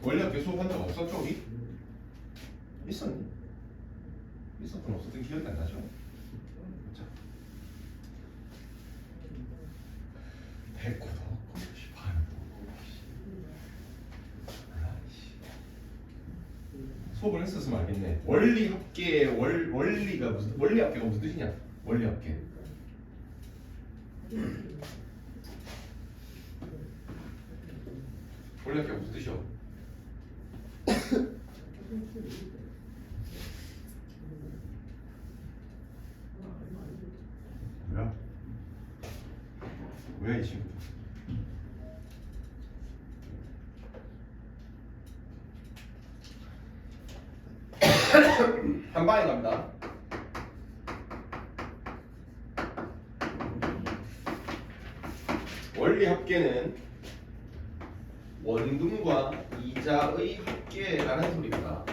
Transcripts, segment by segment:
원래 수업한 적 없었죠 우리? 있었니? 있었던 없었던 기억이 안 나죠? 자, 100구독 수업을 했었으면 알겠네. 원리 합계 원리가 무슨 원리 합계가 무슨 뜻이냐? 원리 합계. 원리 합계가 무슨 뜻이요? 뭐야? 뭐야 이 친구? 한 방에 갑니다. 원리 합계는 원금과 이자의 합계라는 소리입니다.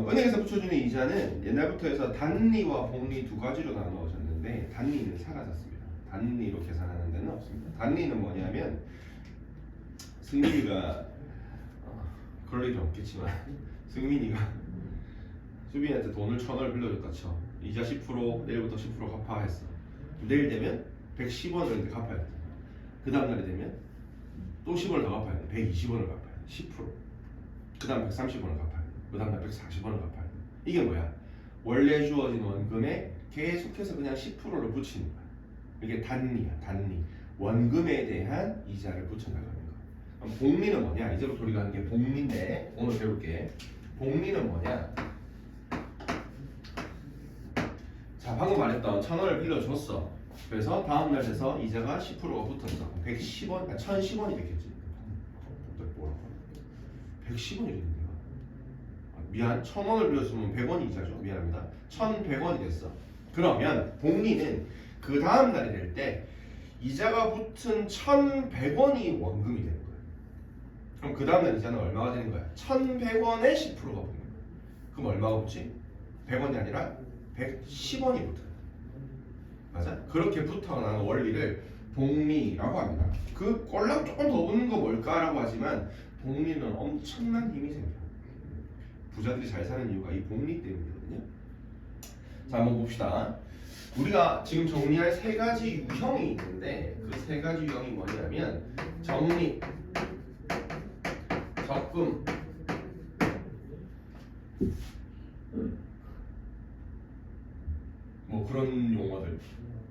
은행에서 붙여주는 이자는 옛날부터 해서 단리와 복리 두 가지로 나누어졌는데 단리는 사라졌습니다. 단리로 계산하는 데는 없습니다. 단리는 뭐냐면 승민이가 그럴 일은 없겠지만 승민이가 수빈이한테 돈을 1,000원을 빌려줬다 쳐. 이자 10% 내일부터 10% 갚아 했어. 내일 되면 110원을 갚아야 돼. 그 다음 날이 되면 또 10원을 더 갚아야 돼. 120원을 갚아야 돼. 10%. 그 다음 130원을 갚아야 돼. 그 다음 날 140원을 갚아야 돼. 이게 뭐야? 원래 주어진 원금에 계속해서 그냥 10%를 붙이는 거야. 이게 단리야. 단리. 원금에 대한 이자를 붙여나가는 거야. 그럼 복리는 뭐냐? 이제부터 우리가 하는 게 복리인데 오늘 배울게. 복리는 뭐냐? 자, 방금 말했던 1,000원을 빌려줬어. 그래서 다음날 돼서 이자가 10%가 붙었어. 110원, 1,010원이 됐겠지. 뭐라고? 110원이 됐는데요. 미안, 1,000원을 빌렸으면 100원이 이자죠. 미안합니다. 1,100원이 됐어. 그러면 복리는 그 다음날이 될 때 이자가 붙은 1,100원이 원금이 되는 거야. 그럼 그 다음날 이자는 얼마가 되는 거야? 1,100원에 10%가 붙는 거야. 그럼 얼마가 붙지? 100원이 아니라 110원이 붙어요. 맞아? 그렇게 붙어나는 원리를 복리라고 합니다. 그 꼴랑 조금 더 붙는 거 뭘까라고 하지만 복리는 엄청난 힘이 생겨. 부자들이 잘 사는 이유가 이 복리 때문이거든요. 자, 한번 봅시다. 우리가 지금 정리할 세 가지 유형이 있는데 그 세 가지 유형이 뭐냐면 적립, 적금, 뭐 그런 용어들.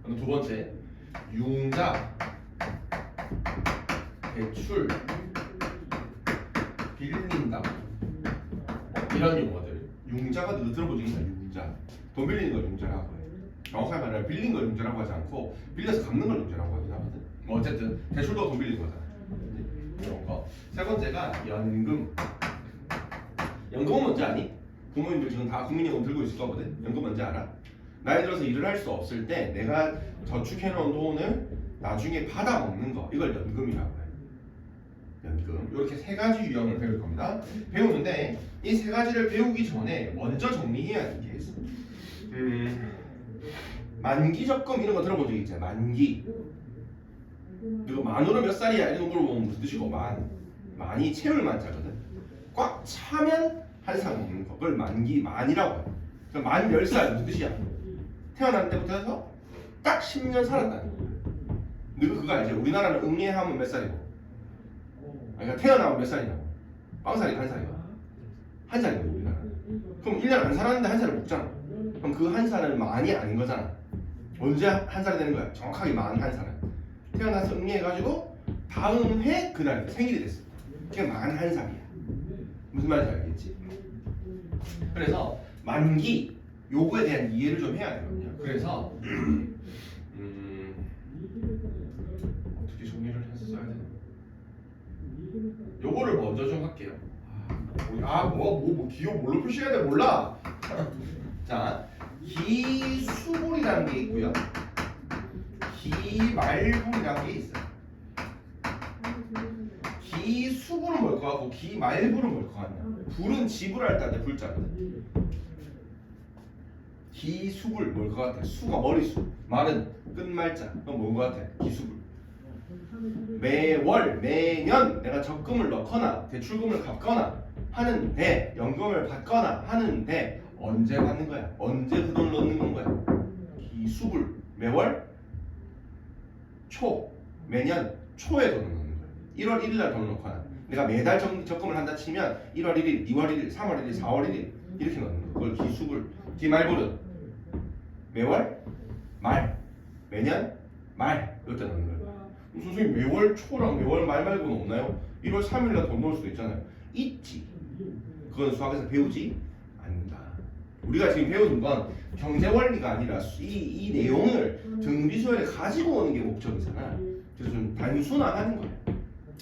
그럼 두 번째 융자, 대출, 빌린다. 이런 용어들. 융자가 너 들어보지 않나? 융자. 돈 빌리는 걸 융자라고 해. 정확하게 말하면 빌린 걸 융자라고 하지 않고 빌려서 갚는 걸 융자라고 하긴 하거든. 뭐 어쨌든 대출도 돈 빌리는 거잖아. 이런 거. 세 번째가 연금. 연금은 뭔지 아니? 부모님들 지금 다 국민연금 들고 있을 거거든. 연금 뭔지 알아? 나이 들어서 일을 할 수 없을 때 내가 저축해놓은 돈을 나중에 받아 먹는 거, 이걸 연금이라고 해. 연금. 이렇게 세 가지 유형을 배울 겁니다. 배우는데 이 세 가지를 배우기 전에 먼저 정리해야 하는 게 있어. 만기 적금 이런 거 들어본 적 있잖아. 만기. 이거 만으로 몇 살이야? 이런 거 물어보면 무슨 뜻이고 만이 채울 만자거든. 꽉 차면 한 살 먹는 거. 그걸 만이라고 해. 그럼 만 10살 무슨 뜻이야? 태어난 때부터 해서 딱 10년 살았다는 거야. 너가 그거 알지? 우리나라는 응애하면 몇 살이고? 그러니까 태어나면 몇 살이냐고? 빵살이 한 살이야. 한 살이고 우리나라는. 그럼 1년 안 살았는데 한 살을 먹잖아. 그럼 그 한 살은 만이 아닌 거잖아. 언제 한 살이 되는 거야? 정확하게 만 한 살은. 태어나서 응애해가지고 다음 해 그날 생일이 됐어. 그게 만 한 살이야. 무슨 말인지 알겠지? 그래서 만기 요거에 대한 이해를 좀 해야 되거든요. 그래서 어떻게 정리를 했어야 되나? 요거를 먼저 좀 할게요. 기호 뭘로 표시해야 돼 몰라. 자, 기수불이라는 게 있고요. 기말불이라는 게 있어요. 기수불은 뭘 것 같고 기말불은 뭘 것 같냐? 불은 지불할 때 한테 불자거든. 기수불 뭘 것 같아? 수가 머리수, 말은 끝말자. 그럼 뭔 것 같아? 기수불. 매월, 매년 내가 적금을 넣거나 대출금을 갚거나 하는데 연금을 받거나 하는데 언제 받는 거야? 언제 그 돈을 넣는 건 거야? 기수불 매월 초 매년 초에 돈을 넣는 거야. 1월 1일 날 돈을 넣거나 내가 매달 적금을 한다 치면 1월 1일, 2월 1일, 3월 1일, 4월 1일 이렇게 넣는 거. 그걸 기수불, 기말불은 매월 말, 매년 말 이렇게 넣는 거예요. 선생님 매월 초랑 매월 말 말고는 없나요? 1월 3일 날 돈 넣을 수도 있잖아요. 있지. 그건 수학에서 배우지 않는다. 우리가 지금 배우는 건 경제 원리가 아니라 이 내용을 등비수열에 가지고 오는 게 목적이잖아. 그래서 좀 단순화하는 거예요.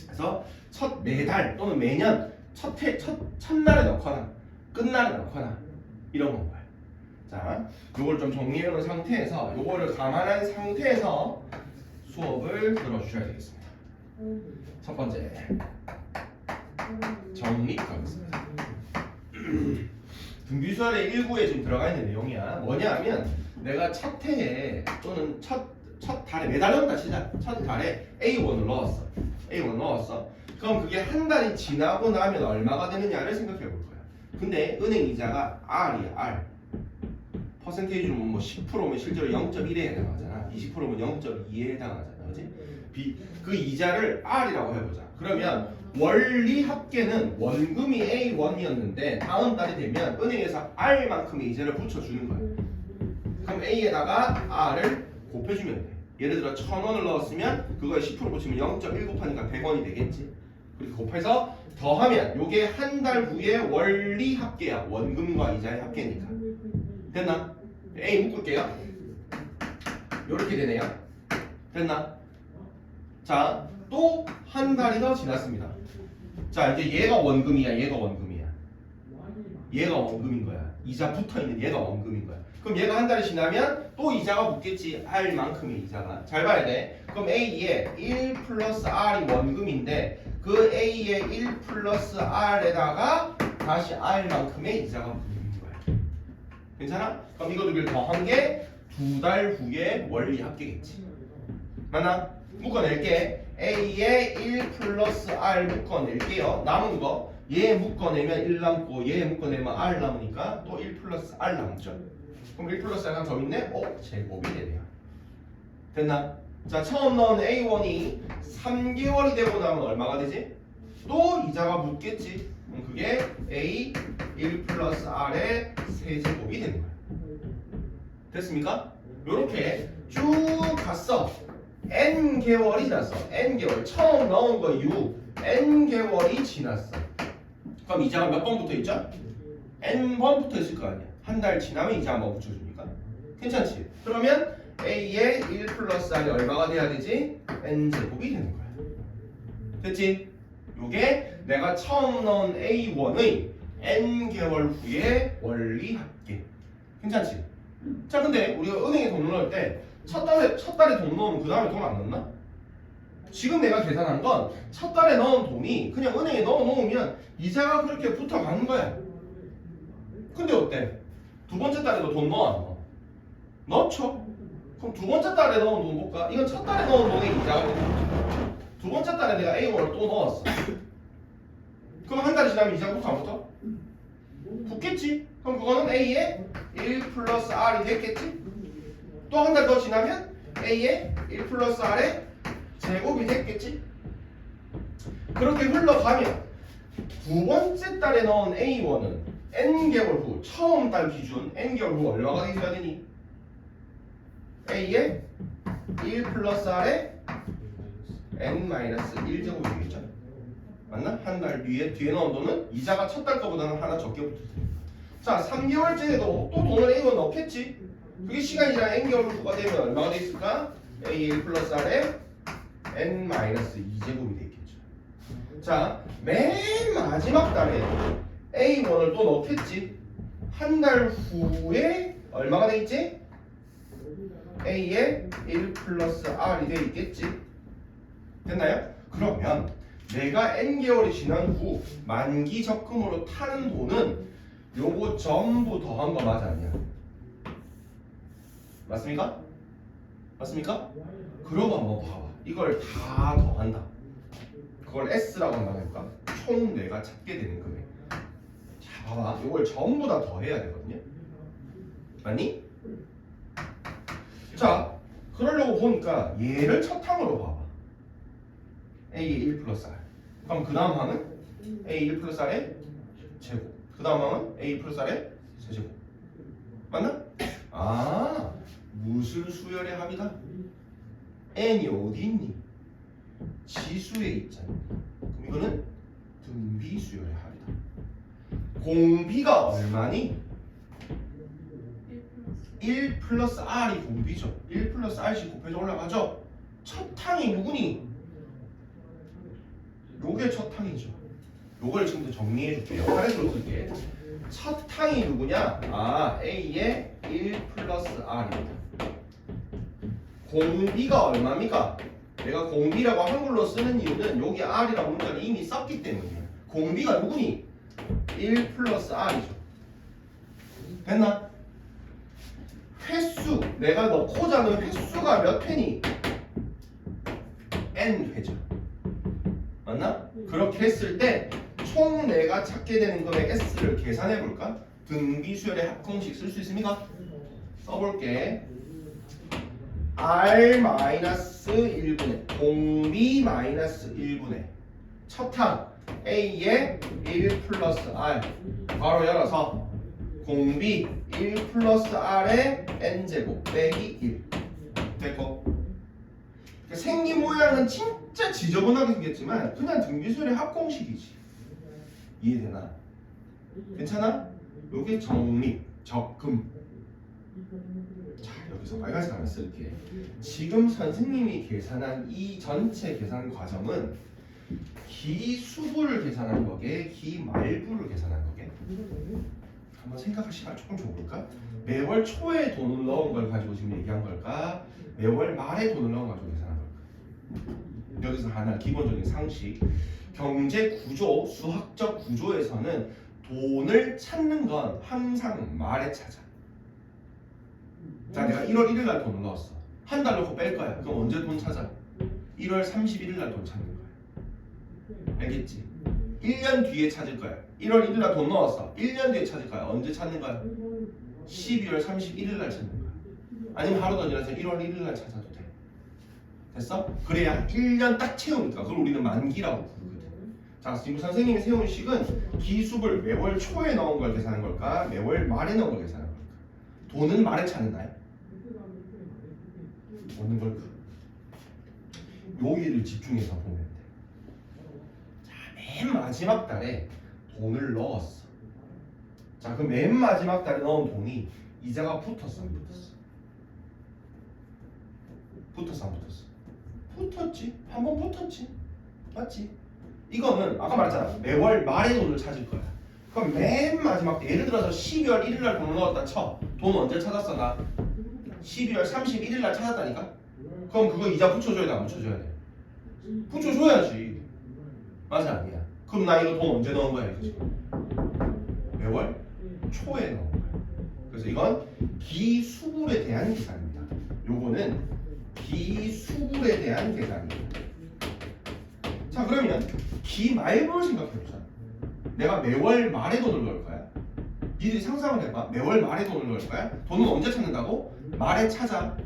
그래서 첫 매달 또는 매년 첫날에 넣거나 끝날에 넣거나 이런 건 거예요. 자, 요걸 좀 정리해 놓은 상태에서 요거를 감안한 상태에서 수업을 들어주셔야 되겠습니다. 첫 번째 정리 가겠습니다. 등비수열의 일부에 지금 들어가 있는 내용이야. 뭐냐면 내가 첫 해에 또는 첫 달에 매달 넣는다 치자. 첫 달에 A1을 넣었어. A1 넣었어. 그럼 그게 한 달이 지나고 나면 얼마가 되느냐를 생각해 볼 거야. 근데 은행 이자가 R이야. R. 퍼센테이지로 뭐 10%면 실제로 0.1에 해당하잖아. 20%면 0.2에 해당하잖아. 그렇지? 그 이자를 R이라고 해보자. 그러면 원리 합계는 원금이 A1이었는데 다음 달이 되면 은행에서 R만큼의 이자를 붙여주는 거야. 그럼 A에다가 R을 곱해주면 돼. 예를 들어 1,000원을 넣었으면 그거에 10% 붙이면 0.1 곱하니까 100원이 되겠지. 그렇게 곱해서 더하면 요게 한 달 후에 원리 합계야. 원금과 이자의 합계니까. 됐나? A 묶을게요. 요렇게 되네요. 됐나? 자, 또 한 달이 더 지났습니다. 자, 이제 얘가 원금이야. 얘가 원금이야. 얘가 원금인 거야. 이자 붙어있는 얘가 원금인 거야. 그럼 얘가 한 달이 지나면 또 이자가 붙겠지. R만큼의 이자가. 잘 봐야 돼. 그럼 A에 1 플러스 R이 원금인데 그 A에 1 플러스 R에다가 다시 R만큼의 이자가 붙는 거야. 괜찮아? 그럼 이거 두 개를 더한 게 두 달 후에 원리 합계겠지. 맞나? 묶어낼게. A에 1 플러스 R 묶어낼게요. 남은 거 얘 묶어내면 1 남고 얘 묶어내면 R 남으니까 또 1 플러스 R 남죠. 그럼 1 플러스 R가 더 있네? 제곱이 되네요. 됐나? 자, 처음 넣은 A1이 3개월이 되고 나면 얼마가 되지? 또 이자가 붙겠지. 그럼 그게 A 1 플러스 R의 세제곱이 되는 거야. 됐습니까? 요렇게 쭉 갔어. N개월이 지났어. N개월. 처음 넣은 거 이후 N개월이 지났어. 그럼 이자가 몇 번 붙어 있죠? N번 붙어 있을 거 아니야. 한 달 지나면 이자 한번 붙여주니까. 괜찮지? 그러면 A의 1 플러스 R이 얼마가 돼야 되지? N제곱이 되는 거야. 됐지? 요게 내가 처음 넣은 A1의 N개월 후에 원리 합계. 괜찮지? 자, 근데 우리가 은행에 돈을 넣을 때 첫 달에 돈 넣으면 그 다음에 돈 안 넣나? 지금 내가 계산한 건 첫 달에 넣은 돈이 그냥 은행에 넣어 놓으면 이자가 그렇게 붙어가는 거야. 근데 어때? 두 번째 달에도 돈 넣어 안 넣어? 넣죠? 그럼 두 번째 달에 넣은 돈 볼까? 이건 첫 달에 넣은 돈의 이자가 되는 거지. 두 번째 달에 내가 A1을 또 넣었어. 그럼 한 달이 지나면 이자가 붙어 안 붙어? 붙겠지? 그럼 그거는 A에 1 플러스 R이 됐겠지? 또 한 달 더 지나면 A에 1 플러스 R의 제곱이 됐겠지? 그렇게 흘러가면 두 번째 달에 넣은 A1은 N개월 후, 처음 달 기준 N개월 후 얼마가 되어야 되니? A에 1 플러스 R의 N-1제곱이 되겠죠? 맞나? 한 달 뒤에 넣은 돈은 이자가 첫 달 거보다는 하나 적게 붙었으니까. 자, 3개월째에도 또 돈을 A1 넣겠지? 그게 시간이랑 N개월 후가 되면 얼마가 돼 있을까? A 1 플러스 R에 N-2제곱이 되겠죠. 자, 맨 마지막 달에 A1을 또 넣겠지? 한 달 후에 얼마가 돼 있지? A에 1 플러스 R이 돼 있겠지? 됐나요? 그러면 내가 N개월이 지난 후 만기 적금으로 타는 돈은 요거 전부 더한 거 맞아 아니야? 맞습니까? 맞습니까? 그러고 한번 봐봐. 이걸 다 더한다. 그걸 S라고 한다니까. 총 내가 찾게 되는 금액. 자, 봐봐. 이걸 전부 다 더해야 되거든요. 맞니? 자, 그러려고 보니까 얘를 첫 항으로 봐봐. A의 1 플러스 R. 그럼 그 다음 항은 A 1 플러스 R의 제곱. 그 다음 항은 A 플러스 R의 세제곱. 맞나? 아, 무슨 수열의 합이다? n이 어디 있니? 지수에 있잖아. 그럼 이거는 등비수열의 합이다. 공비가 얼마니? 1 플러스 R이 공비죠. 1 플러스 R씩 곱해서 올라가죠. 첫 항이 누구니? 요게 첫 항이죠. 요걸 지금부터 정리해 줄게요. 카레스로 쓸게. 첫 항이 누구냐? 아, A의 1 플러스 R입니다. 공비가 얼마입니까? 내가 공비라고 한글로 쓰는 이유는 여기 R이라고 문자를 이미 썼기 때문이에요. 공비가 누구니? 1 플러스 R이죠. 됐나? 횟수, 내가 넣고자 하는 횟수가 몇 회니? N 회죠. 맞나? 그렇게 했을 때 총 내가 찾게 되는 금액 S를 계산해 볼까? 등비수열의 합공식 쓸 수 있습니까? 써볼게. R-1분의 공비-1분의 첫 항 A의 1 플러스 R 바로 열어서 공비 1 플러스 R의 N제곱 빼기 1 됐고, 생긴 모양은 진짜 지저분하게 생겼지만 그냥 등비수열의 합공식이지. 이해되나? 괜찮아? 요게 정립, 적금. 자, 여기서 빨간색 하나 쓸게. 지금 선생님이 계산한 이 전체 계산 과정은 기수부를 계산한 거게, 기말부를 계산한 거게? 한번 생각할 시간 조금 줘볼까? 매월 초에 돈을 넣은 걸 가지고 지금 얘기한 걸까? 매월 말에 돈을 넣은 걸 가지고 계산한 걸까? 여기서 하나 기본적인 상식. 경제 구조, 수학적 구조에서는 돈을 찾는 건 항상 말에 찾아. 자, 내가 1월 1일 날 돈을 넣었어. 한 달 넣고 뺄 거야. 그럼 언제 돈 찾아? 1월 31일 날 돈 찾는 거야. 알겠지? 1년 뒤에 찾을 거야. 1월 1일 날 돈 넣었어. 1년 뒤에 찾을 거야. 언제 찾는 거야? 12월 31일 날 찾는 거야. 아니면 하루 더 지나서 1월 1일 날 찾아도 돼. 됐어? 그래야 1년 딱 채우니까. 그걸 우리는 만기라고 부르거든. 자, 지금 선생님이 세운 식은 기수를 매월 초에 넣은 걸 계산한 걸까? 매월 말에 넣은 걸 계산한 걸까? 돈은 말에 찾는다. 어느 걸까? 여기를 집중해서 보면 돼. 자, 맨 마지막 달에 돈을 넣었어. 자, 그 맨 마지막 달에 넣은 돈이 이자가 붙었어, 안 붙었어? 붙었어, 안 붙었어? 붙었지. 한 번 붙었지. 맞지? 이거는 아까 말했잖아. 매월 말에 돈을 찾을 거야. 그럼 맨 마지막 때, 예를 들어서 12월 1일 날 돈을 넣었다 쳐. 돈 언제 찾았어? 나 12월 31일 날 찾았다니까? 그럼 그거 이자 붙여줘야 돼, 안 붙여줘야 돼? 붙여줘야지. 맞아, 아니야? 그럼 나 이거 돈 언제 넣은 거야? 이거지? 매월 초에 넣은 거야. 그래서 이건 기수불에 대한 계산입니다. 요거는 기수불에 대한 계산입니다. 자, 그러면 기말부를 생각해보자. 내가 매월 말에 돈을 넣을 거야. 니들이 상상을 해봐. 매월 말에 돈을 넣을 거야. 돈은 언제 찾는다고? 말에 찾아.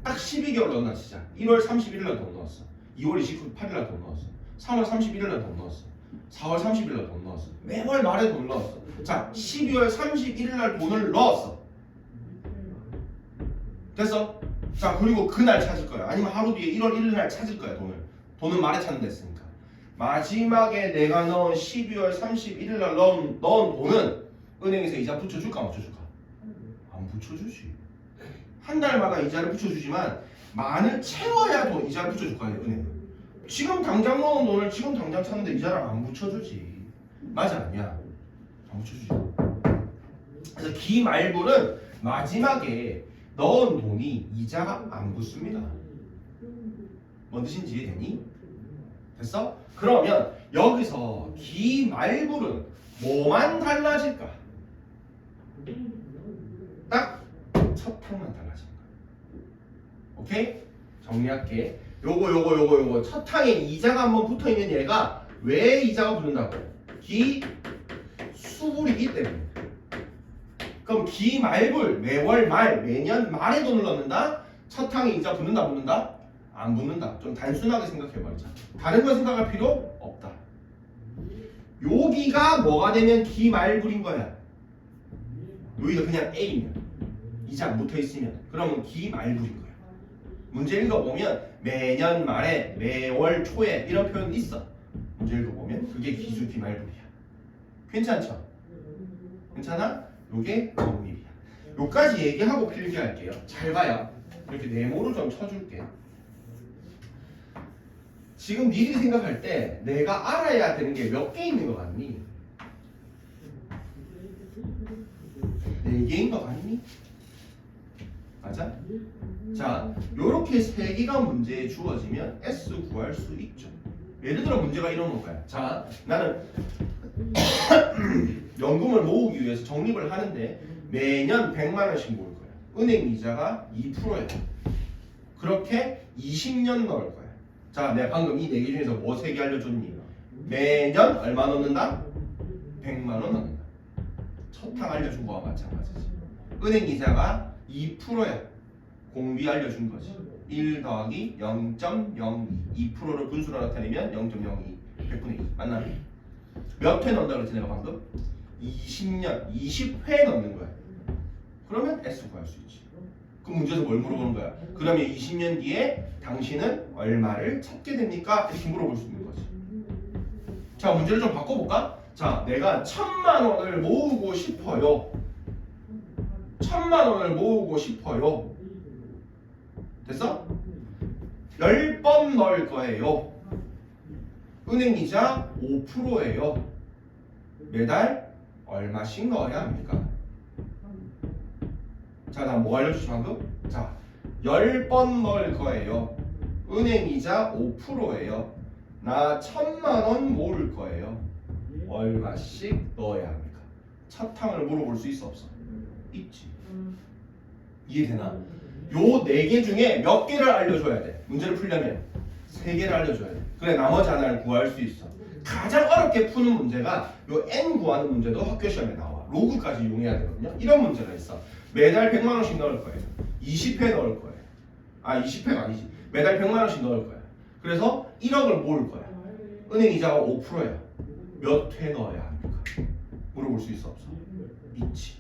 딱 12개월 넣었나 진짜. 1월 31일 날 돈 넣었어. 2월 28일 날 돈 넣었어. 3월 31일 날 돈 넣었어. 4월 30일 날 돈 넣었어. 매월 말에 돈을 넣었어. 자, 12월 31일 날 돈을 넣었어. 됐어? 자, 그리고 그날 찾을 거야. 아니면 하루 뒤에 1월 1일 날 찾을 거야, 돈을. 돈은 말에 찾는 데 했으니까. 마지막에 내가 넣은 12월 31일 날 넣은 돈은 은행에서 이자 붙여줄까, 안 붙여줄까? 안 붙여주지. 한 달마다 이자를 붙여주지만 만을 채워야 더 이자를 붙여줄 거 아니야, 은행은. 지금 당장 넣은 돈을 지금 당장 찾는데 이자를 안 붙여주지. 맞아, 아니야? 안 붙여주지. 그래서 기말부는 마지막에 넣은 돈이 이자가 안 붙습니다. 뭔 뜻인지 이해되니? 됐어? 그러면 여기서 기말부는 뭐만 달라질까? 딱 첫 항만 달라진 거야. 오케이? 정리할게. 요거 첫 항에 이자가 한번 붙어있는 얘가 왜 이자가 붙는다고? 기수불이기 때문에. 그럼 기말불 매월 말 매년 말에 돈을 넣는다? 첫 항에 이자 붙는다 붙는다? 안 붙는다. 좀 단순하게 생각해봐자. 다른 거 생각할 필요 없다. 여기가 뭐가 되면 기말불인 거야. 여기가 그냥 A면 이자 안 붙어있으면 그러면 기말불인 거야. 문제 읽어보면 매년 말에 매월 초에 이런 표현 있어. 문제 읽어보면 그게 기수 기말불이야. 괜찮죠? 괜찮아? 요게 정립이야. 요까지 얘기하고 필기할게요. 잘 봐요. 이렇게 네모로 좀 쳐줄게. 지금 니들이 생각할 때 내가 알아야 되는 게 몇 개 있는 거 같니? 4개인 거 같니? 맞아? 자, 요렇게 3개가 문제에 주어지면 S 구할 수 있죠. 예를 들어 문제가 이런 거야. 자, 나는 연금을 모으기 위해서 적립을 하는데 매년 100만 원씩 모을 거야. 은행 이자가 2%야. 그렇게 20년 넣을 거야. 자, 내가 방금 이 4개 중에서 뭐 3개 알려줬니? 매년 얼마 넣는다? 100만 원 넣는다. 첫탕 알려준 거와 마찬가지지. 은행 이자가 2%야. 공비 알려준 거지. 1 더하기 0.02 2%를 분수로 나타내면 0.02 100분의 2 맞나? 몇 회 넣는다 그랬지 내가 방금? 20년 20회 넣는 거야. 그러면 S 구할 수 있지. 그 문제에서 뭘 물어보는 거야? 그러면 20년 뒤에 당신은 얼마를 찾게 됩니까? 이렇게 물어볼 수 있는 거지. 자, 문제를 좀 바꿔볼까? 자, 내가 1000만 원을 모으고 싶어요. 1000만 원을 모으고 싶어요. 됐어? 10번 넣을 거예요. 은행이자 5%예요. 매달 얼마씩 넣어야 합니까? 자, 나 뭐 알려주지 방금? 자, 10번 넣을 거예요. 은행이자 5%예요. 나 1000만 원 모을 거예요. 얼마씩 넣어야 합니까? 첫 항을 물어볼 수 있어 없어? 있지. 이해되나? 요 4개 중에 몇 개를 알려줘야 돼? 문제를 풀려면 3개를 알려줘야 돼. 그래 나머지 하나를 구할 수 있어. 가장 어렵게 푸는 문제가 요 n 구하는 문제도 학교 시험에 나와. 로그까지 이용해야 되거든요. 이런 문제가 있어. 매달 100만 원씩 넣을 거예요. 20회 넣을 거예요. 아 20회가 아니지. 매달 100만 원씩 넣을 거야. 그래서 1억을 모을 거야. 은행 이자가 5%야. 몇 회 넣어야 합니까? 물어볼 수 있어 없어? 있지.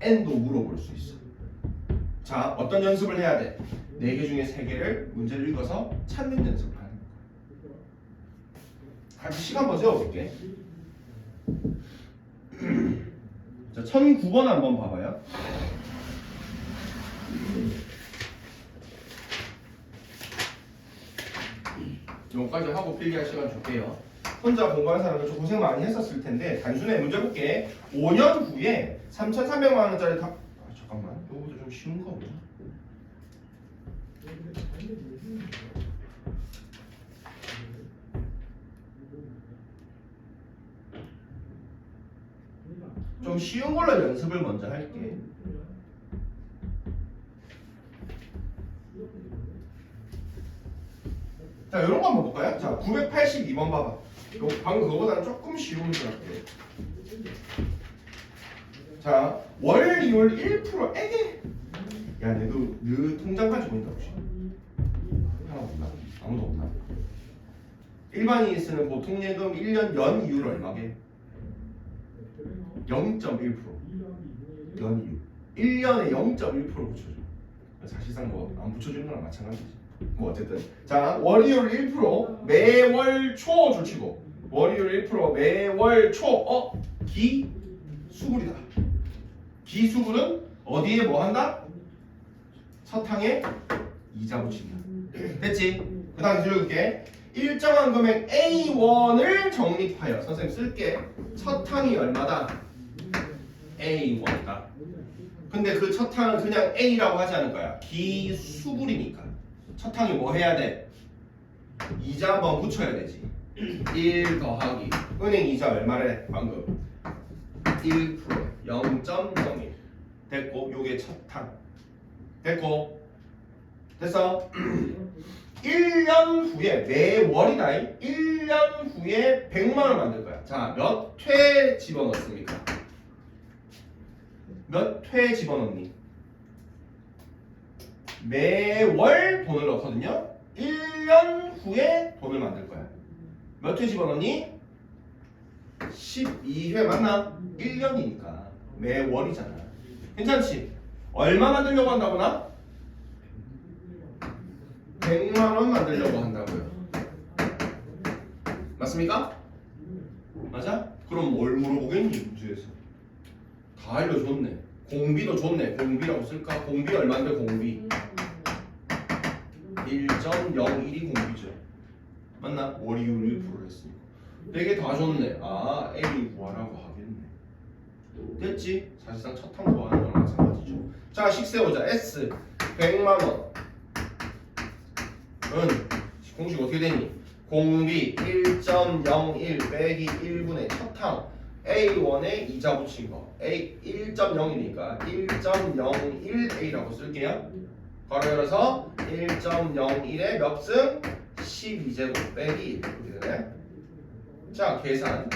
n도 물어볼 수 있어. 자, 어떤 연습을 해야 돼? 4개 중에 3개를 문제를 읽어서 찾는 연습을 하는 거야. 같이 시간 번 세워볼게. 자, 1009번 한번 봐봐요. 요거까지 하고 필기할 시간 줄게요. 혼자 공부하는 사람들 좀 고생 많이 했었을 텐데 단순히 문제 볼게. 5년 후에 3,300만 원짜리 다... 잠깐만, 요거도 좀 쉬운 거 없나? 좀 쉬운 걸로 연습을 먼저 할게. 자, 이런 거 한번 볼까요? 자, 982번 봐봐. 요 방금 그거보다는 조금 쉬운 문제 할게. 자, 월이율 1% 에게. 야, 너 통장 가지고 있다 혹시? 하나 없나? 아무도 없나? 일반인이 쓰는 보통예금 1년 연이율 얼마게? 0.1%. 연이율. 1년에 0.1% 붙여줘. 사실상 뭐 안 붙여주는 거랑 마찬가지지. 뭐 어쨌든 자, 월이율 1% 매월 초 줄치고 월이율 1% 매월 초 기수불이다. 기수불은 어디에 뭐 한다? 서탕에 이자 붙인다. 됐지? 그 다음 들려줄게. 일정한 금액 A1을 적립하여 선생님 쓸게. 첫탕이 얼마다? A1이다. 근데 그 첫탕은 그냥 A라고 하지 않을 거야. 기수불이니까 첫탕이 뭐 해야 돼? 이자 한번 붙여야 되지. 1 더하기 은행 이자 얼마래? 방금 1% 0.01 됐고, 요게 첫탕 됐고, 됐어? 1년 후에 매월이다. 1년 후에 100만 원 만들 거야. 자, 몇 회 집어넣습니까? 몇 회 집어넣니? 매월 돈을 넣거든요. 1년 후에 돈을 만들 거야. 몇 회 집어넣니? 12회 맞나? 1년이니까 매월이잖아. 괜찮지? 얼마 만들려고 한다거나? 100만 원 만들려고 한다고요. 맞습니까? 맞아? 그럼 뭘 물어보겠니? 문제에서 다 알려줬네. 공비도 줬네. 공비라고 쓸까? 공비 얼마인데 공비? 1.01이 공비죠. 맞나? 월이율 1%를 했으니까. 되게 다 줬네. 아, A 구하라고 하겠네. 됐지? 사실상 첫 항 구하는 거랑 마찬가지죠. 자, 식 세우자. S 100만 원. 공식 어떻게 되니? 공비 1.01 빼기 1분의 첫 항 A1에 이자 붙인 거 A 1.0이니까 1.01A라고 쓸게요. 바로 열어서 1.01의 몇 승? 12제곱 빼기 1 이렇게 되네. 자, 계산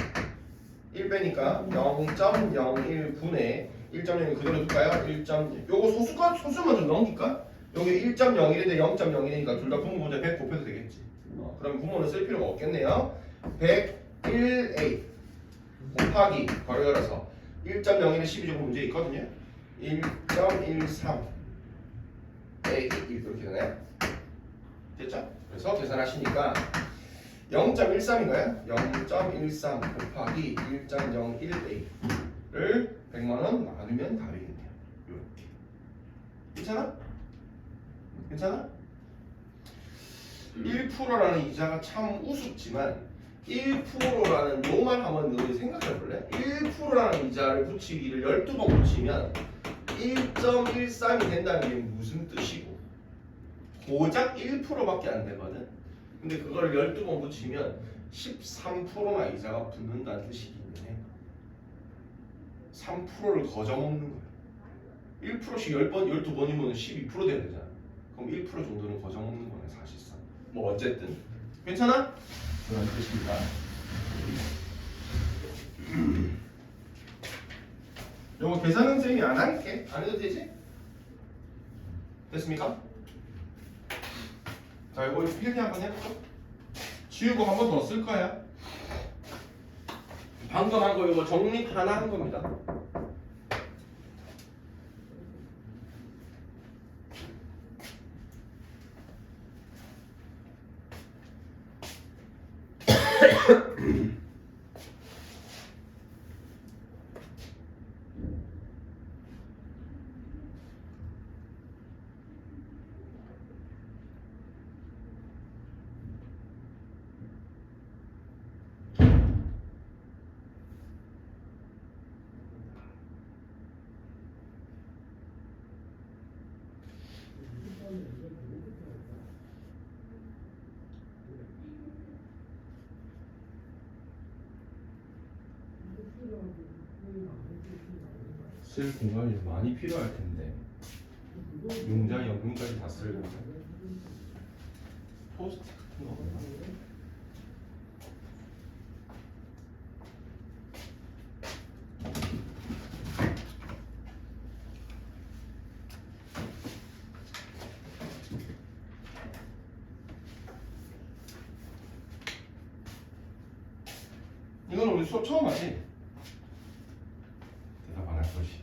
1 빼니까 0.01분의 1.01 그대로 둘까요? 1. 요거 소수만 좀 넘길까? 여기 1.01인데 0.01이니까 둘 다 분모분자 100 곱해도 되겠지. 그럼 분모는 쓸 필요가 없겠네요. 101A 곱하기 바로 열어서 1.01에 12제곱 문제 있거든요. 1.13 빼기 1 이렇게 되네. 됐죠? 그래서 계산하시니까 0.13인가요? 0.13 곱하기 1.01A를 100만원 나누면 답이겠네요. 이렇게. 괜찮아? 괜찮아? 1%라는 이자가 참 우습지만 1%라는 요만 한번 너희 생각해볼래? 1%라는 이자를 붙이기를 12번 붙이면 1.13이 된다는 게 무슨 뜻이고 고작 1%밖에 안 되거든. 근데 그걸 12번 붙이면 13%나 이자가 붙는다는 뜻이기는 해. 3%를 거저먹는 거야. 1%씩 10번, 12번이면 12% 돼야 되잖아. 그럼 1% 정도는 거저먹는 거네 사실상. 뭐 어쨌든 괜찮아? 그런 뜻입니다. 요거 계산은 쌤이 안 할게. 안 해도 되지? 됐습니까? 자, 이거 필기 한번 해볼까? 지우고 한 번 더 쓸 거야. 방금 한 거 이거 정립 하나 한 겁니다. 쓸 공간이 많이 필요할 텐데 용자 연금까지 다 쓸고 포스트 같은 거 없나? 이건 우리 수업 처음 하지? 대답 안 할 것이.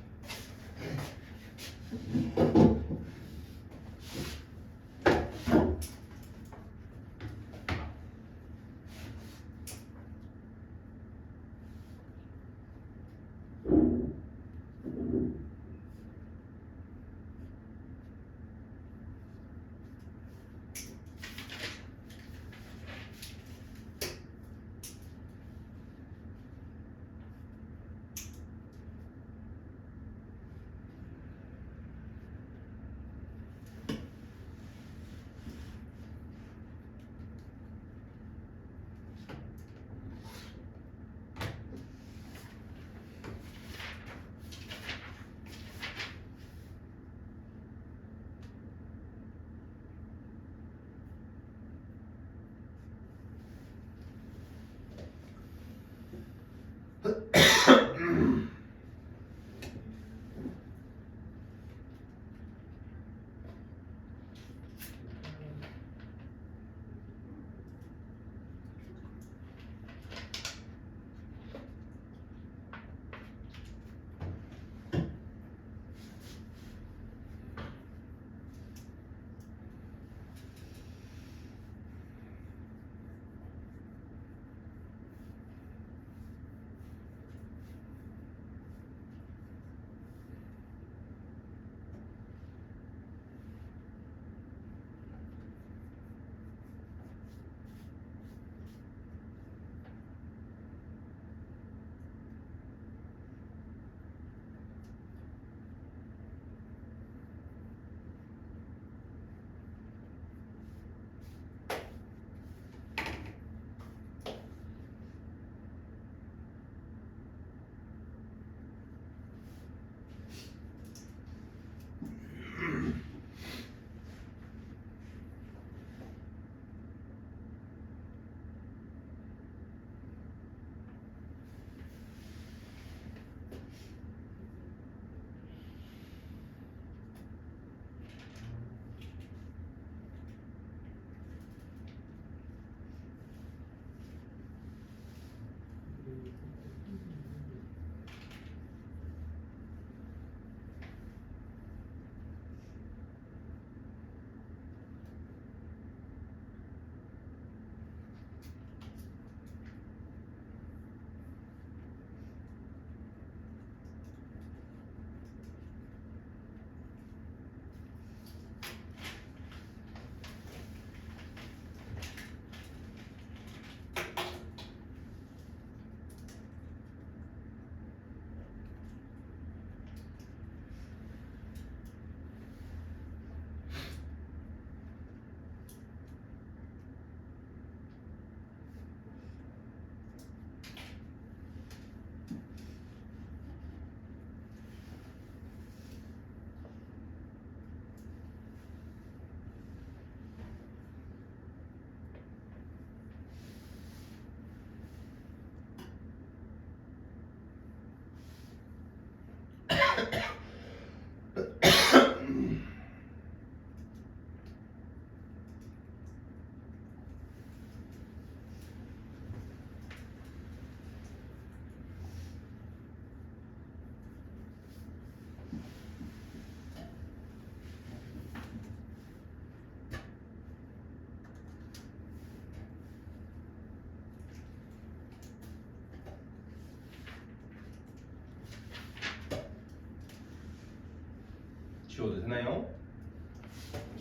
지워도 되나요?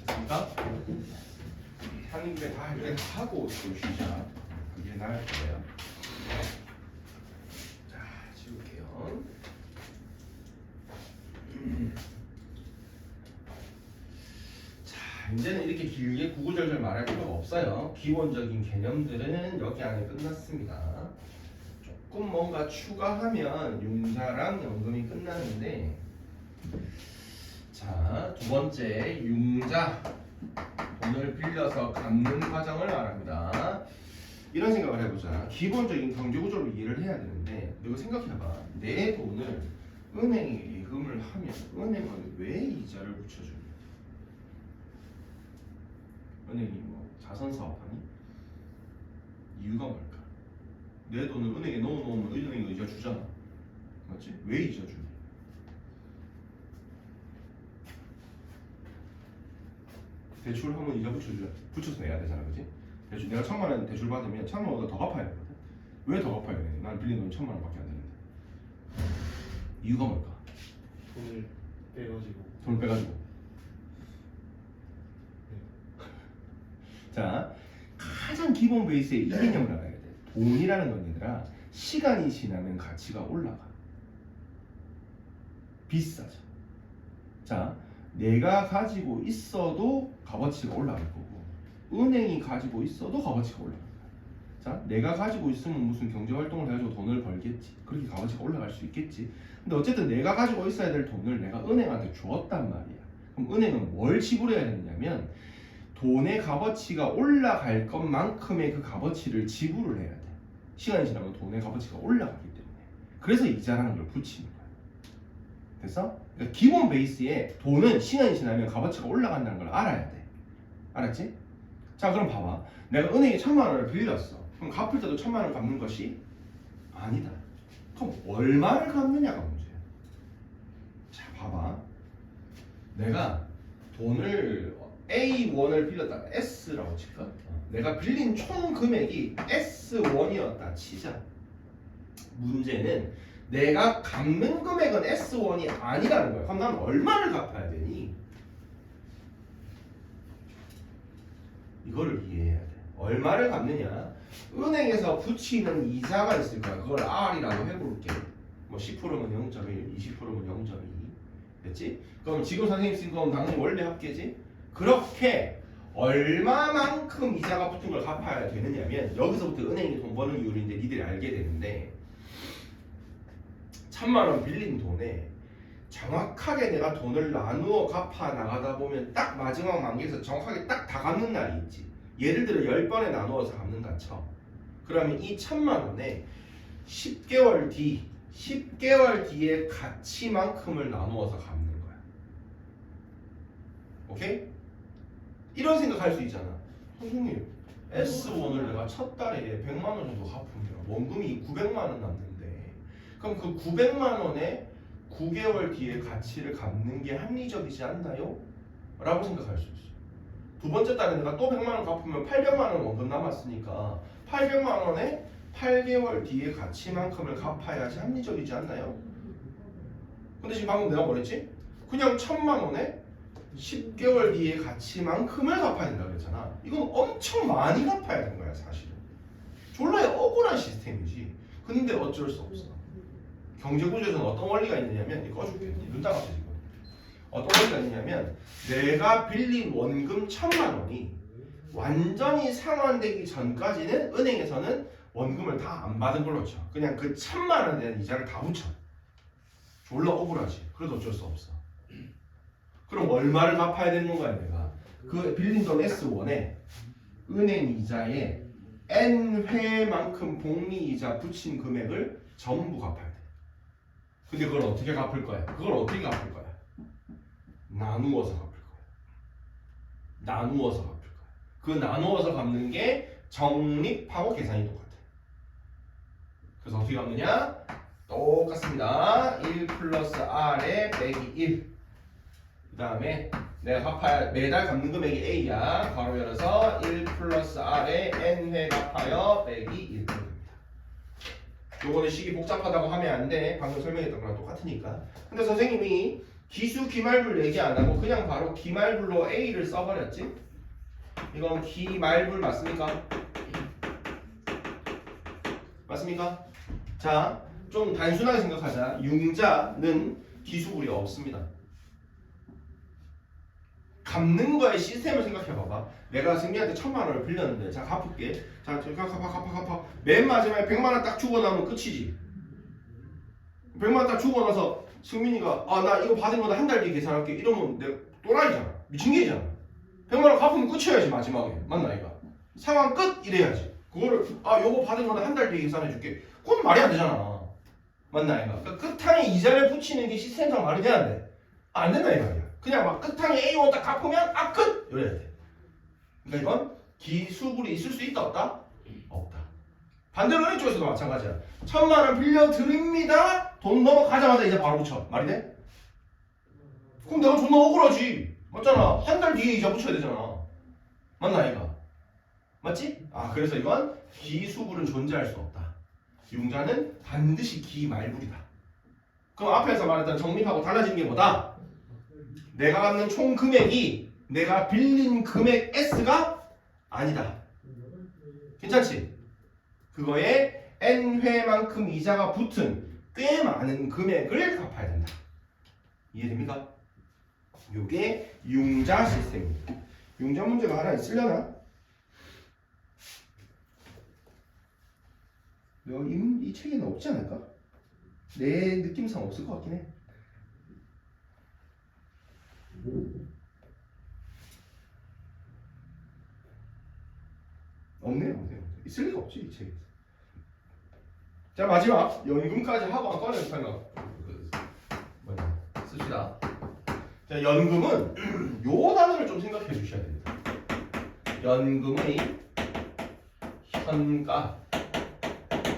됐습니까? 하는 김에 다 할 때 하고 또 쉬자. 그게 나을 거예요. 자, 지울게요. 자, 이제는 이렇게 길게 구구절절 말할 필요가 없어요. 기본적인 개념들은 여기 안에 끝났습니다. 조금 뭔가 추가하면 융자랑 연금이 끝나는데, 자, 두 번째 융자 돈을 빌려서 갚는 과정을 말합니다. 이런 생각을 해보자. 기본적인 경제구조를 이해를 해야 되는데, 이거 생각해봐. 내 돈을 은행에 예금을 하면 은행은 왜 이자를 붙여주니? 은행이 뭐 자선사업하니? 이유가 뭘까? 내 돈을 은행에 넣어놓으면 은행이 이자 주잖아. 맞지? 왜 이자 주니? 대출을 하면 이자 붙여서 내야 되잖아, 그지? 대출 내가 1,000만 원 대출 받으면 1,000만 원보다 더 갚아야 되거든. 왜 더 갚아야 돼? 난 빌린 돈이 1,000만 원밖에 안 되는데. 이유가 뭘까? 돈을 빼가지고. 자, 가장 기본 베이스의 이 개념을 알아야 돼. 돈이라는 건 얘들아, 시간이 지나면 가치가 올라가. 비싸져. 자, 내가 가지고 있어도 값어치가 올라갈 거고, 은행이 가지고 있어도 값어치가 올라갈 거야. 자, 내가 가지고 있으면 무슨 경제 활동을 해가지고 돈을 벌겠지. 그렇게 값어치가 올라갈 수 있겠지. 근데 어쨌든 내가 가지고 있어야 될 돈을 내가 은행한테 주었단 말이야. 그럼 은행은 뭘 지불해야 되느냐면 돈의 값어치가 올라갈 것만큼의 그 값어치를 지불을 해야 돼. 시간이 지나면 돈의 값어치가 올라가기 때문에. 그래서 이자라는 걸 붙이는 거야. 됐어? 그러니까 기본 베이스에 돈은 시간이 지나면 값어치가 올라간다는 걸 알아야 돼. 알았지? 자, 그럼 봐봐. 내가 은행에 1,000만 원을 빌렸어. 그럼 갚을 때도 1,000만 원을 갚는 것이 아니다. 그럼 얼마를 갚느냐가 문제야. 자, 봐봐. 내가 돈을 A1을 빌렸다. S라고 칠까? 내가 빌린 총 금액이 S1이었다 치자. 문제는 내가 갚는 금액은 S1이 아니라는 거야. 그럼 난 얼마를 갚아야 되니? 이거를 이해해야 돼. 얼마를 갚느냐? 은행에서 붙이는 이자가 있을 거야. 그걸 R이라고 해볼게. 뭐 10%면 0.1, 20%면 0.2. 됐지? 그럼 지금 선생님 쓴 건 당연히 원래 합계지? 그렇게 얼마만큼 이자가 붙은 걸 갚아야 되느냐면 여기서부터 은행이 돈 버는 이유인데 니들이 알게 되는데 1,000만 원 빌린 돈에 정확하게 내가 돈을 나누어 갚아 나가다 보면 딱 마지막 만기에서 정확하게 딱 다 갚는 날이 있지. 예를 들어 10번에 나누어서 갚는다 쳐. 그러면 이 1,000만 원에 10개월 뒤의 가치만큼을 나누어서 갚는 거야. 오케이? 이런 생각할 수 있잖아. 선생님, S1을 내가 첫 달에 100만 원 정도 갚으면 원금이 900만 원 남는데 그럼 그 900만 원에 9개월 뒤에 가치를 갚는 게 합리적이지 않나요? 라고 생각할 수 있어. 두 번째 달에 내가 또 100만 원 갚으면 800만 원 원금 남았으니까 800만 원에 8개월 뒤에 가치만큼을 갚아야지 합리적이지 않나요? 근데 지금 방금 내가 뭐랬지? 그냥 1,000만 원에 10개월 뒤에 가치만큼을 갚아야 된다고 했잖아. 이건 엄청 많이 갚아야 되는 거야 사실은. 졸라 억울한 시스템이지. 근데 어쩔 수 없어. 경제구조에서는 어떤 원리가 있느냐면 이거 꺼줄게. 눈 따갑지 지금. 어떤 원리가 있냐면 내가 빌린 원금 1,000만 원이 완전히 상환되기 전까지는 은행에서는 원금을 다 안 받은 걸로 쳐. 그냥 그 1,000만 원에 대한 이자를 다 붙여. 졸라 억울하지. 그래도 어쩔 수 없어. 그럼 얼마를 갚아야 되는 거야 내가? 그 빌린 돈 S1에 은행 이자에 N회만큼 복리이자 붙인 금액을 전부 갚아야 돼. 근데 그걸 어떻게 갚을 거야? 그걸 어떻게 갚을 거야? 나누어서 갚을 거야. 나누어서 갚을 거야. 그 나누어서 갚는 게 적립하고 계산이 똑같아. 그래서 어떻게 갚느냐? 똑같습니다. 1 플러스 R에 빼기 1. 그 다음에 내가 갚아야 매달 갚는 금액이 A야. 가로 열어서 1 플러스 R에 N회 갚아요. 빼기 1. 요거는 식이 복잡하다고 하면 안 돼. 방금 설명했던 거랑 똑같으니까. 근데 선생님이 기수 기말불 얘기 안 하고 그냥 바로 기말불로 A를 써버렸지? 이건 기말불 맞습니까? 맞습니까? 자, 좀 단순하게 생각하자. 융자는 기수불이 없습니다. 갚는 거의 시스템을 생각해봐봐. 내가 승리한테 1000만원을 빌렸는데 자 갚을게. 자 갚아. 맨 마지막에 100만원 딱 주고 나면 끝이지. 100만원 딱 주고 나서 승민이가 아 나 이거 받은 거다 한 달 뒤에 계산할게 이러면 내가 또라이잖아. 미친 개잖아. 100만원 갚으면 끝이어야지 마지막에. 맞나 이거? 상황 끝 이래야지. 그거를 아 요거 받은 거다 한 달 뒤에 계산해줄게. 그건 말이 안 되잖아. 맞나 이거? 그러니까 끝탕에 이자를 붙이는 게 시스템상 말이 돼야 안 돼? 안 된다 이 말이야. 그냥 막 끝탕에 A1 딱 갚으면 아 끝! 이래야 돼. 그러니까 이건 기수불이 있을 수 있다 없다? 없다. 반대로 은행 쪽에서도 마찬가지야. 1000만원 빌려드립니다. 돈 넘어가자마자 이제 바로 붙여. 말이 돼? 그럼 내가 존나 억울하지. 맞잖아. 한 달 뒤에 이자 붙여야 되잖아. 맞나 이거? 맞지? 아 그래서 이건 기수불은 존재할 수 없다. 융자는 반드시 기말불이다. 그럼 앞에서 말했던 정립하고 달라지는 게 뭐다? 내가 갚는 총 금액이 내가 빌린 금액 S가 아니다. 괜찮지? 그거에 N회만큼 이자가 붙은 꽤 많은 금액을 갚아야 된다. 이해됩니까? 이게 융자 시스템입니다. 융자 문제가 하나 있으려나? 이 책에는 없지 않을까? 내 느낌상 없을 것 같긴 해. 없네요. 있을 리가 없지 이 책에. 자 마지막 연금까지 하고 안 꺼내는 생각 뭐냐 씁시다. 자 연금은 요 단어를 좀 생각해 주셔야 됩니다. 연금의 현가,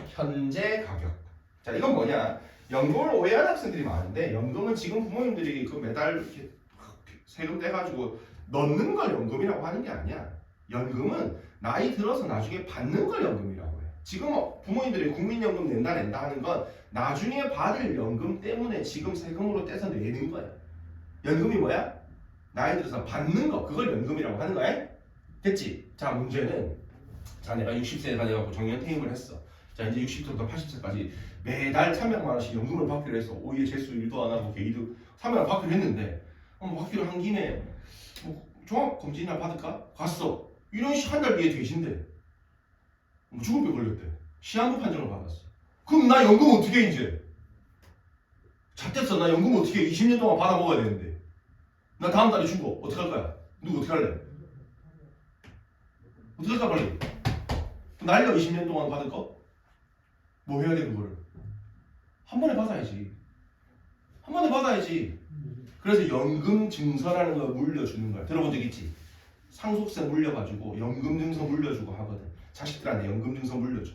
현재 가격. 자 이건 뭐냐? 연금을 오해하는 학생들이 많은데 연금은 지금 부모님들이 그 매달 이렇게 세금 떼가지고 넣는 걸 연금이라고 하는 게 아니야. 연금은 나이 들어서 나중에 받는 걸 연금이라고 해. 지금 부모님들이 국민연금 낸다 하는 건 나중에 받을 연금 때문에 지금 세금으로 떼서 내는 거야. 연금이 뭐야? 나이 들어서 받는 거, 그걸 연금이라고 하는 거야. 됐지? 자 문제는 자 내가 60세가 돼갖고 정년 퇴임을 했어. 자 이제 60세부터 80세까지 매달 300만 원씩 연금을 받기로 해서 오히려 재수 일도 안 하고 개이도 300만 원 받기로 했는데 받기로 한 김에 종합검진이나 받을까? 갔어. 이런 시 한 달 뒤에 되신대. 죽을 배 걸렸대. 시한부 판정을 받았어. 그럼 나 연금 어떻게 해 이제? 잣됐어. 나 연금 어떻게 해? 20년 동안 받아 먹어야 되는데. 나 다음 달에 죽어. 어떻게 할 거야? 누구 어떻게 할래? 어떻게 할까 빨리? 날려 20년 동안 받을 거? 뭐 해야 돼 그거를? 한 번에 받아야지. 한 번에 받아야지. 그래서 연금 증서라는 걸 물려주는 거야. 들어본 적 있지? 상속세 물려가지고 연금 증서 물려주고 하거든. 자식들한테 연금 증서 물려줘.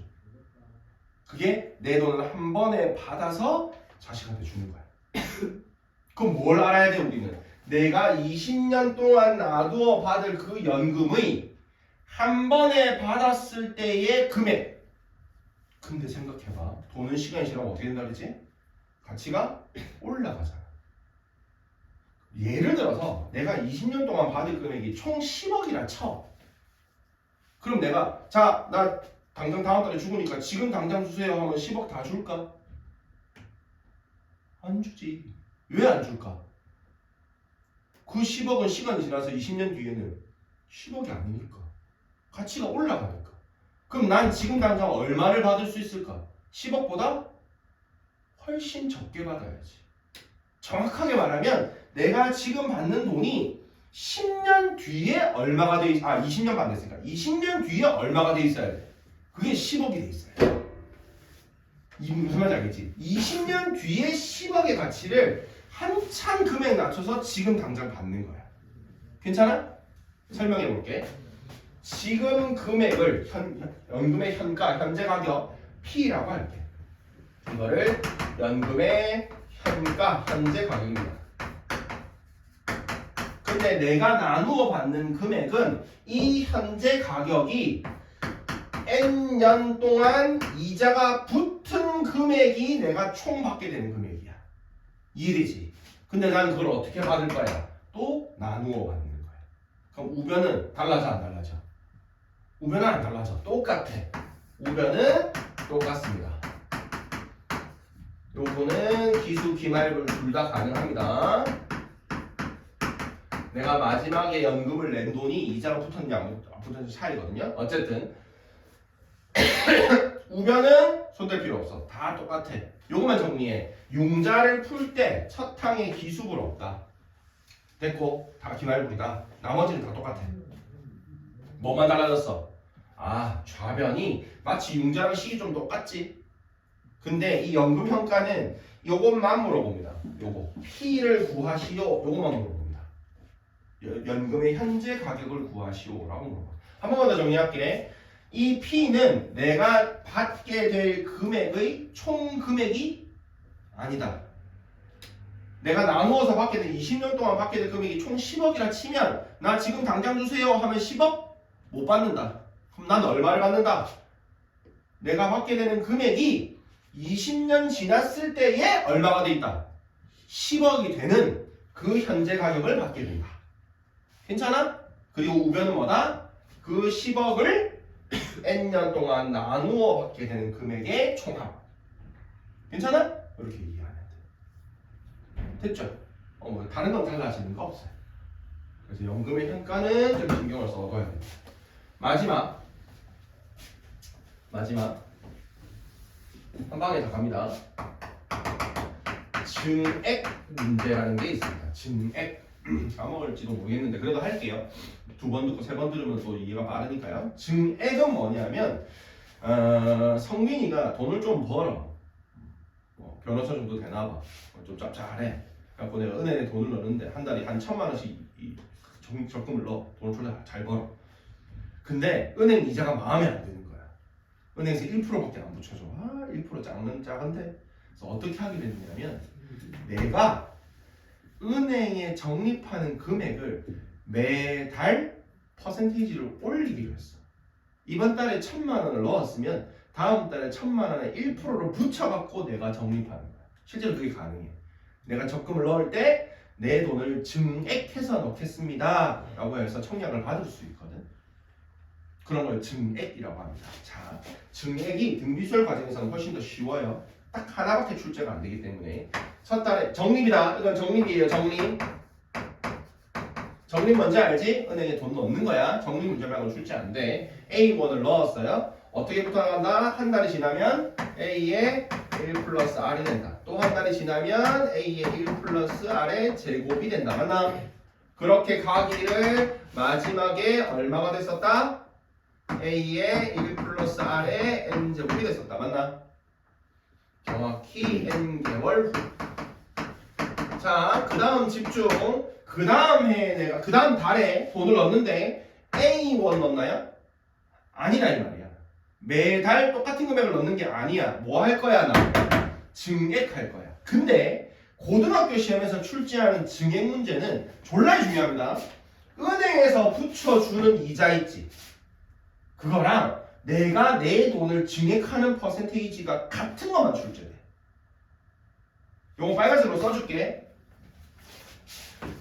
그게 내 돈을 한 번에 받아서 자식한테 주는 거야. 그럼 뭘 알아야 돼 우리는? 내가 20년 동안 놔두어 받을 그 연금의 한 번에 받았을 때의 금액. 근데 생각해봐. 돈은 시간이 지나면 어떻게 된다 그랬지? 가치가 올라가잖아. 예를 들어서 내가 20년 동안 받을 금액이 총 10억이라 쳐. 그럼 내가 자 나 당장 다음 달에 죽으니까 지금 당장 주세요 하면 10억 다 줄까? 안 주지. 왜 안 줄까? 그 10억은 시간이 지나서 20년 뒤에는 10억이 아니니까. 가치가 올라가니까. 그럼 난 지금 당장 얼마를 받을 수 있을까? 10억보다 훨씬 적게 받아야지. 정확하게 말하면 내가 지금 받는 돈이 10년 뒤에 얼마가 돼 20년 받았으니까 20년 뒤에 얼마가 돼 있어야 돼. 그게 10억이 돼 있어요. 이 무슨 말인지 알겠지? 20년 뒤에 10억의 가치를 한참 금액 낮춰서 지금 당장 받는 거야. 괜찮아? 설명해 볼게. 지금 금액을 연금의 현가, 현재 가격 P라고 할게. 이거를 연금의 현가, 현재 가격입니다. 근데 내가 나누어 받는 금액은 이 현재 가격이 N년 동안 이자가 붙은 금액이 내가 총 받게 되는 금액이야. 이해되지? 근데 난 그걸 어떻게 받을 거야? 또 나누어 받는 거야. 그럼 우변은 달라져 안 달라져? 우변은 안 달라져. 똑같아. 우변은 똑같습니다. 요거는 기수, 기말분 둘 다 가능합니다. 내가 마지막에 연금을 낸 돈이 이자가 붙었는지 안 붙었는지 차이거든요. 어쨌든 우변은 손댈 필요 없어. 다 똑같아. 요거만 정리해. 융자를 풀 때 첫 항에 기수분 없다. 됐고 다 기말분이다. 나머지는 다 똑같아. 뭐만 달라졌어? 아, 좌변이 마치 융자랑 식이 좀 똑같지? 근데 이 연금평가는 요것만 물어봅니다. 요거 P를 구하시오. 요것만 물어봅니다. 연금의 현재 가격을 구하시오라고 물어봐. 한 번만 더 정리할게. 이 P는 내가 받게 될 금액의 총 금액이 아니다. 내가 나누어서 받게 될 20년 동안 받게 될 금액이 총 10억이라 치면 나 지금 당장 주세요 하면 10억? 못 받는다. 그럼 난 얼마를 받는다? 내가 받게 되는 금액이 20년 지났을 때에 얼마가 돼 있다? 10억이 되는 그 현재 가격을 받게 된다. 괜찮아? 그리고 우변은 뭐다? 그 10억을 N년 동안 나누어 받게 되는 금액의 총합. 괜찮아? 이렇게 이해하면 돼. 됐죠? 뭐 다른 건 달라지는 거 없어요. 그래서 연금의 현가는 좀 신경을 써둬야 됩니다. 마지막 한 방에 다 갑니다. 증액 문제라는 게 있습니다. 증액 까먹을지도 모르겠는데 그래도 할게요. 2번 듣고 3번 들으면 또 이해가 빠르니까요. 증액은 뭐냐면 성민이가 돈을 좀 벌어. 변호사 정도 되나봐. 좀 짭짤해. 그래갖고 내가 은행에 돈을 넣는데 한 달에 한 1,000만 원씩 적금을 넣어. 돈을 졸라 잘 벌어. 근데 은행 이자가 마음에 안 드는 거야. 은행에서 1%밖에 안 붙여줘. 1% 작은데. 그래서 어떻게 하게 됐냐면 내가 은행에 적립하는 금액을 매달 퍼센테이지를 올리기로 했어. 이번 달에 1,000만 원을 넣었으면 다음 달에 1,000만 원에 1%를 붙여갖고 내가 적립하는 거야. 실제로 그게 가능해. 내가 적금을 넣을 때 내 돈을 증액해서 넣겠습니다 라고 해서 청약을 받을 수 있거든. 그런 걸 증액이라고 합니다. 자, 증액이 등비수열 과정에서는 훨씬 더 쉬워요. 딱 하나밖에 출제가 안 되기 때문에 첫 달에 적립이다. 이건 적립이에요. 적립 뭔지 알지? 은행에 돈 넣는 거야. 적립 문제 말고 출제 안 돼. A1을 넣었어요. 어떻게 붙어나간다? 한 달이 지나면 A의 1 플러스 R이 된다. 또 한 달이 지나면 A의 1 플러스 R의 제곱이 된다. 맞나? 그렇게 가기를 마지막에 얼마가 됐었다? A의 1 플러스 R의 N제곱이 됐었다. 맞나? 정확히 N개월 후. 자, 그 다음 집중. 그 다음 해에 내가, 그 다음 달에 돈을 넣는데 A1 넣나요? 아니라 이 말이야. 매달 똑같은 금액을 넣는 게 아니야. 뭐 할 거야, 나? 증액할 거야. 근데 고등학교 시험에서 출제하는 증액 문제는 졸라 중요합니다. 은행에서 붙여주는 이자 있지. 그거랑 내가 내 돈을 증액하는 퍼센테이지가 같은 것만 출제돼. 요거 빨간색으로 써줄게.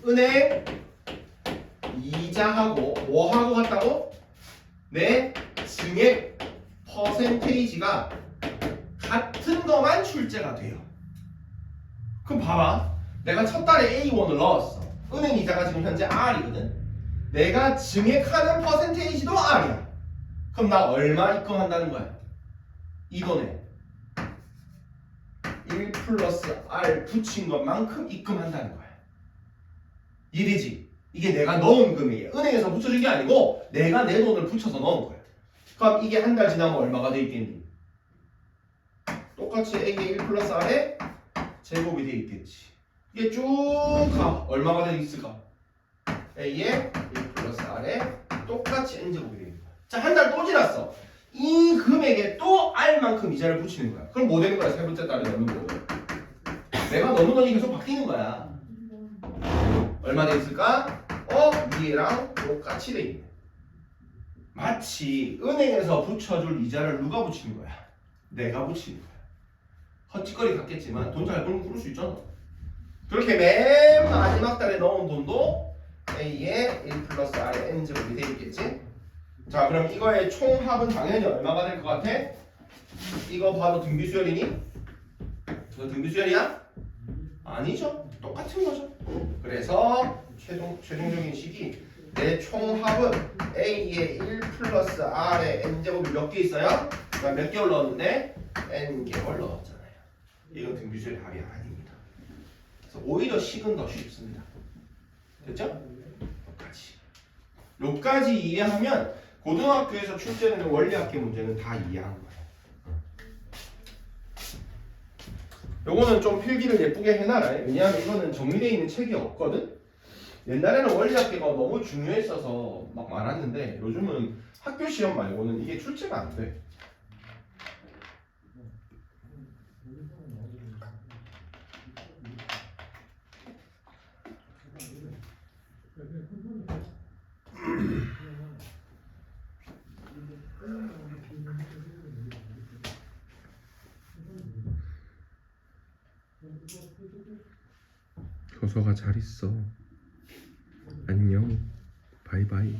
은행 이자하고 뭐하고 같다고? 내 증액 퍼센테이지가 같은 것만 출제가 돼요. 그럼 봐봐. 내가 첫 달에 A1을 넣었어. 은행 이자가 지금 현재 R이거든. 내가 증액하는 퍼센테이지도 R이야. 그럼 나 얼마 입금한다는 거야? 이 돈에 1 플러스 R 붙인 것만큼 입금한다는 거야. 이해되지? 이게 내가 넣은 금액이야. 은행에서 붙여준 게 아니고 내가 내 돈을 붙여서 넣은 거야. 그럼 이게 한 달 지나면 얼마가 돼 있겠니? 똑같이 A의 1 플러스 R에 제곱이 돼 있겠지. 이게 쭉 가. 얼마가 돼 있을까? A의 1 플러스 R에 똑같이 N제곱이 돼 있는 거야. 자, 한 달 또 지났어. 이 금액에 또 R만큼 이자를 붙이는 거야. 그럼 뭐 되는 거야? 세 번째 달에 넣는 거. 내가 넣는 돈이 계속 바뀌는 거야. 얼마 돼 있을까? 위에랑 똑같이 돼 있네. 마치 은행에서 붙여줄 이자를 누가 붙이는 거야? 내가 붙이는 거야. 헛짓거리 같겠지만 돈 잘 벌면 그럴 수 있잖아. 그렇게 맨 마지막 달에 넣은 돈도 A의 1 플러스 R의 N제곱이 돼 있겠지? 자, 그럼 이거의 총합은 당연히 얼마가 될 것 같아? 이거 바로 등비수열이니? 이거 등비수열이야? 아니죠. 똑같은 거죠. 그래서 최종적인 식이 내 총합은 A의 1 플러스 R의 N제곱이 몇 개 있어요? 그러니까 몇 개월 넣었는데? N개월 넣었잖아요. 이건 등비수열 답이 아닙니다. 그래서 오히려 식은 더 쉽습니다. 됐죠? 여기까지 이해하면 고등학교에서 출제되는 원리학계 문제는 다 이해한 거예요. 요거는 좀 필기를 예쁘게 해놔라. 왜냐하면 이거는 정리되어 있는 책이 없거든. 옛날에는 원리학계가 너무 중요했어서 막 많았는데 요즘은 학교 시험 말고는 이게 출제가 안 돼. 교서가 잘 있어. 안녕. 바이바이.